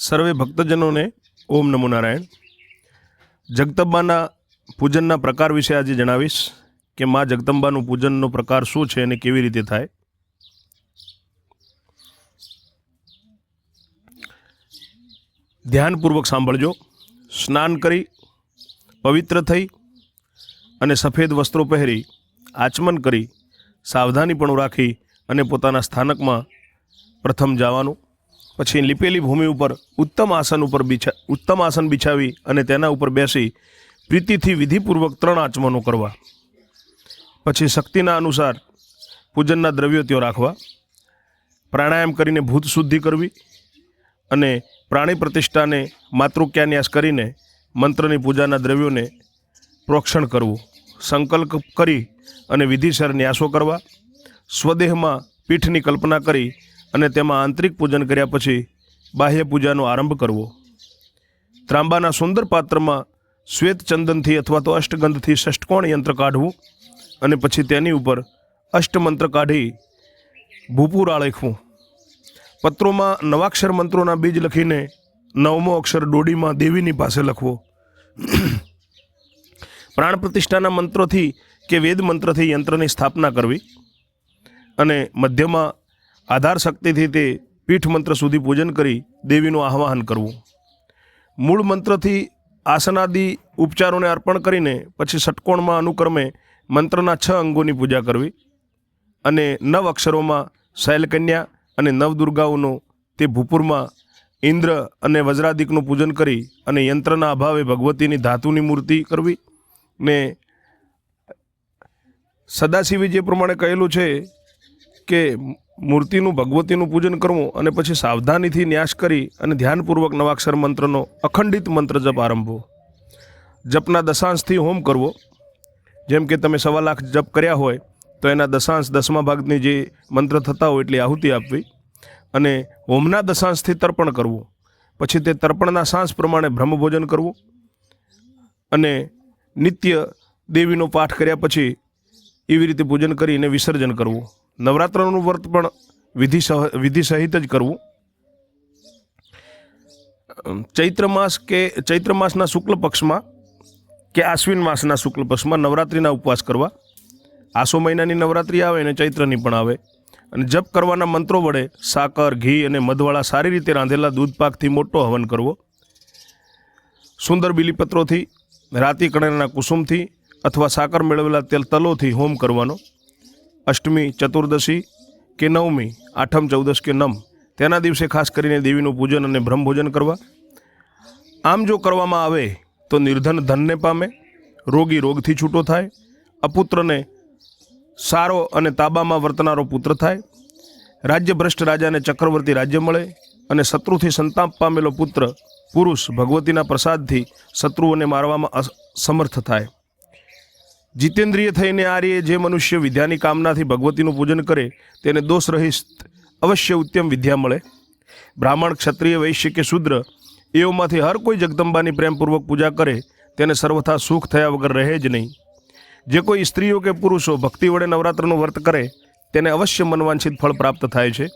સર્વે ભક્તજનોને ઓમ નમો નારાયણ. જગદંબાના પૂજનના પ્રકાર વિશે આજે જણાવીશ કે માં જગદંબાનું પૂજનનો પ્રકાર શું છે અને કેવી રીતે થાય. ધ્યાનપૂર્વક સાંભળજો. સ્નાન કરી પવિત્ર થઈ અને સફેદ વસ્ત્રો પહેરી આચમન કરી સાવધાનીપણું રાખી અને પોતાના સ્થાનકમાં પ્રથમ જવાનું. પછી લીપેલી ભૂમિ ઉપર ઉત્તમ આસન બિછાવી અને તેના ઉપર બેસી પ્રીતિથી વિધિપૂર્વક 3 આચમનો કરવા. પછી શક્તિના અનુસાર પૂજનના દ્રવ્યો ત્યાં રાખવા. પ્રાણાયામ કરીને ભૂત શુદ્ધિ કરવી અને પ્રાણી પ્રતિષ્ઠાને માતૃક્યાન્યાસ કરીને મંત્રની પૂજાના દ્રવ્યોને પ્રોક્ષણ કરવું. સંકલ્પ કરી અને વિધિસર ન્યાસો કરવા. સ્વદેહમાં પીઠની કલ્પના કરી અને તેમાં આંતરિક પૂજન કર્યા પછી બાહ્ય પૂજાનો આરંભ કરવો. ત્રાંબાના સુંદર પાત્રમાં શ્વેત ચંદનથી અથવા તો અષ્ટગંધથી ષષ્ઠકોણ યંત્ર કાઢવું અને પછી તેની ઉપર અષ્ટમંત્ર કાઢી ભૂપુર આળેખવું. પત્રોમાં નવાક્ષર મંત્રોના બીજ લખીને 9મો અક્ષર ડોડીમાં દેવીની પાસે લખવો. પ્રાણ પ્રતિષ્ઠાના મંત્રોથી કે વેદ મંત્રથી યંત્રની સ્થાપના કરવી અને મધ્યમાં આધાર શક્તિથી તે પીઠ મંત્ર સુધી પૂજન કરી દેવીનું આહ્વાન કરવું. મૂળ મંત્રથી આસનાદિ ઉપચારોને અર્પણ કરીને પછી ષટકોણમાં અનુક્રમે મંત્રના 6 અંગોની પૂજા કરવી અને 9 અક્ષરોમાં શૈલકન્યા અને નવદુર્ગાઓનો તે ભૂપુરમાં ઇન્દ્ર અને વજ્રાદિકનું પૂજન કરી અને યંત્રના અભાવે ભગવતીની ધાતુની મૂર્તિ કરવી. ને સદાશિવે જે પ્રમાણે કહેલું છે કે મૂર્તિનું ભગવતીનું પૂજન કરવું અને પછી સાવધાનીથી ન્યાસ કરી અને ધ્યાનપૂર્વક નવાક્ષર મંત્રનો અખંડિત મંત્ર જપ આરંભવો. જપના દશાંશથી હોમ કરવો. જેમ કે તમે 1.25 લાખ જપ કર્યા હોય તો એના દશાંશ 10મા ભાગની જે મંત્ર થતા હોય એટલી આહુતિ આપવી અને હોમના દશાંશથી તર્પણ કરવું. પછી તે તર્પણના સાંસ પ્રમાણે બ્રહ્મભોજન કરવું અને નિત્ય દેવીનો પાઠ કર્યા પછી એવી રીતે પૂજન કરીને વિસર્જન કરવું. નવરાત્રનું વ્રત પણ વિધિ સહિત જ કરવું. ચૈત્ર માસના શુક્લ પક્ષમાં કે આશ્વિન માસના શુક્લ પક્ષમાં નવરાત્રિના ઉપવાસ કરવા. આસો મહિનાની નવરાત્રિ આવે અને ચૈત્રની પણ આવે અને જપ કરવાના મંત્રો વડે સાકર, ઘી અને મધવાળા સારી રીતે રાંધેલા દૂધ પાકથી મોટો હવન કરવો. સુંદર બીલીપત્રોથી, રાતી કણેરના કુસુમથી અથવા સાકર મેળવેલા તલોથી હોમ કરવાનો. અષ્ટમી, ચતુર્દશી કે નવમી, આઠમ, ચૌદશ કે નમ તેના દિવસે ખાસ કરીને દેવીનું પૂજન અને બ્રહ્મભોજન કરવા. આમ જો કરવામાં આવે તો નિર્ધન ધનને પામે, રોગી રોગથી છૂટો થાય, અપુત્રને સારો અને તાબામાં વર્તનારો પુત્ર થાય, રાજ્યભ્રષ્ટ રાજાને ચક્રવર્તી રાજ્ય મળે અને શત્રુથી સંતાપ પામેલો પુત્ર પુરુષ ભગવતીના પ્રસાદથી શત્રુઓને મારવામાં સમર્થ થાય. જીતેન્દ્રિય થઈને આર્યે જે મનુષ્ય વિદ્યાની કામનાથી ભગવતીનું પૂજન કરે તેને દોષ રહિત અવશ્ય ઉત્તમ વિદ્યા મળે. બ્રાહ્મણ, ક્ષત્રિય, વૈશ્ય કે શૂદ્ર એઓમાંથી હર કોઈ જગદંબાની પ્રેમપૂર્વક પૂજા કરે તેને સર્વથા સુખ થયા વગર રહે જ નહીં. જે કોઈ સ્ત્રીઓ કે પુરુષો ભક્તિ વડે નવરાત્રનું વ્રત કરે તેને અવશ્ય મનવાંછિત ફળ પ્રાપ્ત થાય છે.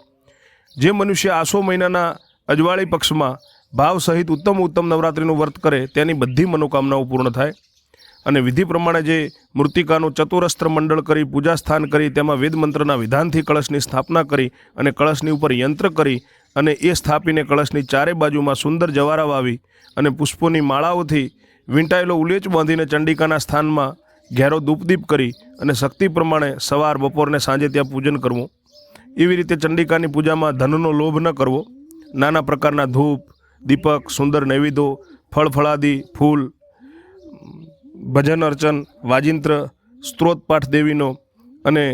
જે મનુષ્ય આસો મહિનાના અજવાળી પક્ષમાં ભાવ સહિત ઉત્તમ નવરાત્રિનું વ્રત કરે તેની બધી મનોકામનાઓ પૂર્ણ થાય. અને વિધિ પ્રમાણે જે મૃત્તિકાનું ચતુરસ્ત્ર મંડળ કરી પૂજા સ્થાન કરી તેમાં વેદ મંત્રના વિધાનથી કળશની સ્થાપના કરી અને કળશની ઉપર યંત્ર કરી અને એ સ્થાપીને કળશની ચારે બાજુમાં સુંદર જવારા વાવી અને પુષ્પોની માળાઓથી વીંટાયેલો ઉલેચ બાંધીને ચંડિકાના સ્થાનમાં ઘેરો ધૂપદીપ કરી અને શક્તિ પ્રમાણે સવાર, બપોરને સાંજે ત્યાં પૂજન કરવું. એવી રીતે ચંડિકાની પૂજામાં ધનનો લોભ ન કરવો. નાના પ્રકારના ધૂપ, દીપક, સુંદર નૈવેદ્યો, ફળફળાદિ, ફૂલ, ભજન અર્ચન, વાજિંત્ર, સ્ત્રોતપાઠ દેવીનો અને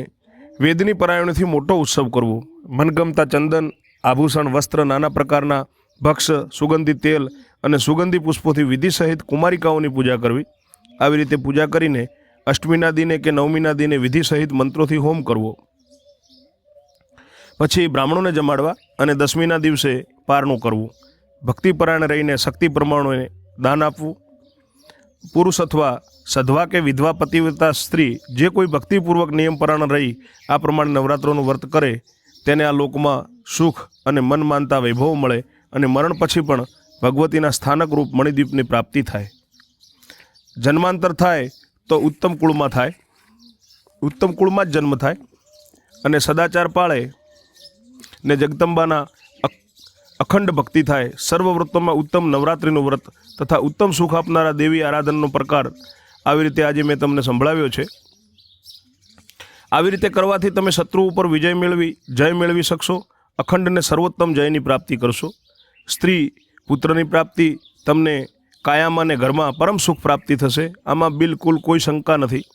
વેદની પરાયણથી મોટો ઉત્સવ કરવો. મનગમતા ચંદન, આભૂષણ, વસ્ત્ર, નાના પ્રકારના ભક્ષ, સુગંધિત તેલ અને સુગંધી પુષ્પોથી વિધિ સહિત કુમારિકાઓની પૂજા કરવી. આવી રીતે પૂજા કરીને અષ્ટમીના દિને કે નવમીના દિને વિધિ સહિત મંત્રોથી હોમ કરવો. પછી બ્રાહ્મણોને જમાડવા અને 10મીના દિવસે પારણું કરવું. ભક્તિપરાયણ રહીને શક્તિ પ્રમાણે દાન આપવું. પુરુષ અથવા સધવા કે વિધવા પતિવ્રતા સ્ત્રી જે કોઈ ભક્તિપૂર્વક નિયમપરાયણ રહી આ પ્રમાણે નવરાત્રોનું વ્રત કરે તેને આ લોકમાં સુખ અને મન માનતા વૈભવ મળે અને મરણ પછી પણ ભગવતીના સ્થાનક રૂપ મણિદ્વીપની પ્રાપ્તિ થાય. જન્માંતર થાય તો ઉત્તમ કુળમાં થાય, ઉત્તમ કુળમાં જ જન્મ થાય અને સદાચાર પાળે ને જગદંબાના અખંડ ભક્તિ થાય. સર્વ વ્રતોમાં ઉત્તમ નવરાત્રિનું વ્રત તથા ઉત્તમ સુખ આપનારા દેવી આરાધનનો પ્રકાર આવી રીતે આજે મેં તમને સંભળાવ્યો છે. આવી રીતે કરવાથી તમે શત્રુ ઉપર જય મેળવી શકશો. અખંડ અને સર્વોત્તમ જયની પ્રાપ્તિ કરશો. સ્ત્રી પુત્રની પ્રાપ્તિ, તમને કાયામાં અને ઘરમાં પરમ સુખ પ્રાપ્તિ થશે. આમાં બિલકુલ કોઈ શંકા નથી.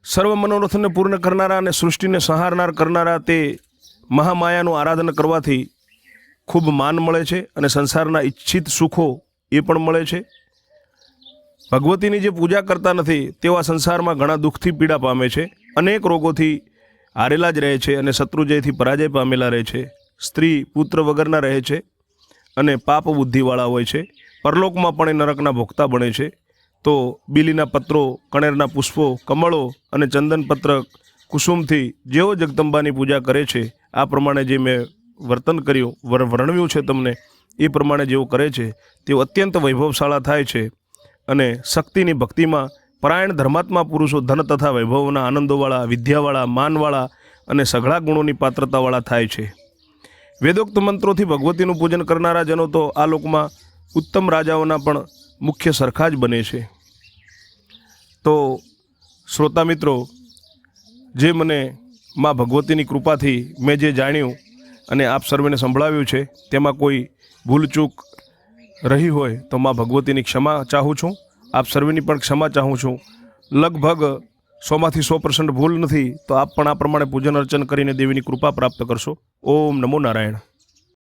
સર્વ મનોરથને પૂર્ણ કરનારા અને સૃષ્ટિને સંહારનાર કરનારા તે મહામાયાનું આરાધન કરવાથી ખૂબ માન મળે છે અને સંસારના ઈચ્છિત સુખો એ પણ મળે છે. ભગવતીની જે પૂજા કરતા નથી તેવા સંસારમાં ઘણા દુઃખથી પીડા પામે છે, અનેક રોગોથી હારેલા જ રહે છે અને શત્રુજયથી પરાજય પામેલા રહે છે. સ્ત્રી પુત્ર વગરના રહે છે અને પાપ બુદ્ધિવાળા હોય છે. પરલોકમાં પણ એ નરકના ભોગતા બને છે. તો બીલીના પત્રો, કણેરના પુષ્પો, કમળો અને ચંદનપત્ર કુસુમથી જેઓ જગદંબાની પૂજા કરે છે, આ પ્રમાણે જે મેં વર્તન કર્યું, વર્ણવ્યું છે તમને, એ પ્રમાણે જેઓ કરે છે તેઓ અત્યંત વૈભવશાળા થાય છે અને શક્તિની ભક્તિમાં પરાયણ ધર્માત્મા પુરુષો ધન તથા વૈભવના આનંદોવાળા, વિદ્યાવાળા, માનવાળા અને સઘળા ગુણોની પાત્રતાવાળા થાય છે. વેદોક્ત મંત્રોથી ભગવતીનું પૂજન કરનારા જનો તો આ લોકમાં ઉત્તમ રાજાઓના પણ મુખ્ય સરખા જ બને છે. તો શ્રોતા મિત્રો, જે મને મા ભગવતીની કૃપાથી મેં જે જાણ્યું અને આપ સર્વેને સંભળાવ્યું છે તેમાં કોઈ ભૂલચૂક રહી હોય તો મા ભગવતીની ક્ષમા ચાહું છું. આપ સર્વેની પણ ક્ષમા ચાહું છું. લગભગ 100માંથી 100% ભૂલ નથી, તો આપ પણ આ પ્રમાણે પૂજન અર્ચન કરીને દેવીની કૃપા પ્રાપ્ત કરશો. ઓમ નમો નારાયણ.